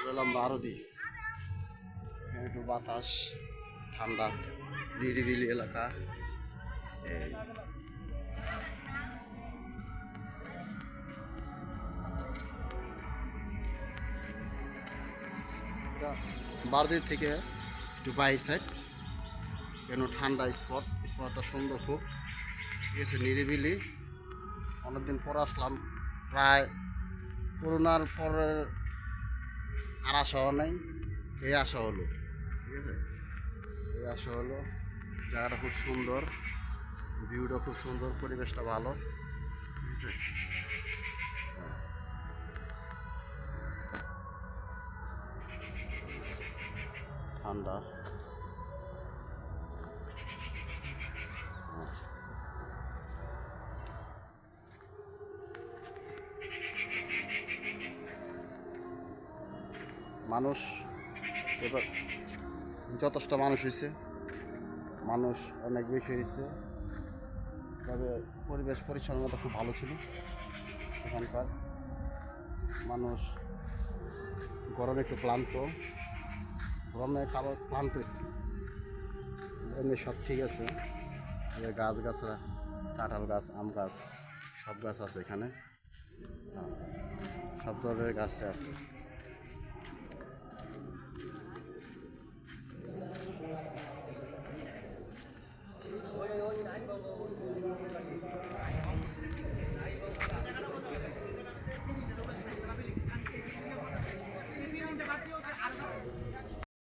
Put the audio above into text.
এলাম বারোদি, এখানে একটু বাতাস, ঠান্ডা, নিরিবিলি এলাকা। এই বারোদির থেকে একটু বাইর সাইড, কেন ঠান্ডা স্পটটা সুন্দর খুব, ঠিক আছে, নিরিবিলি। অনেকদিন পর আসলাম, প্রায় করোনার পরের আর আসা নেই, এই আসা হলো, ঠিক আছে, এই আসা হলো। জায়গাটা খুব সুন্দর, ভিউটা খুব সুন্দর, পরিবেশটা ভালো, ঠিক আছে। ঠান্ডা, মানুষ এবার যথেষ্ট মানুষ হয়েছে, মানুষ অনেক বেশি হয়েছে, তবে পরিবেশ পরিচ্ছন্নতা খুব ভালো ছিল এখানকার। মানুষ গরমে একটু ক্লান্ত, গরমে কারো ক্লান্ত একটু, এমনি সব ঠিক আছে। গাছ গাছরা, কাঁঠাল গাছ, আম গাছ, সব গাছ আছে এখানে, সব ধরনের গাছ আছে।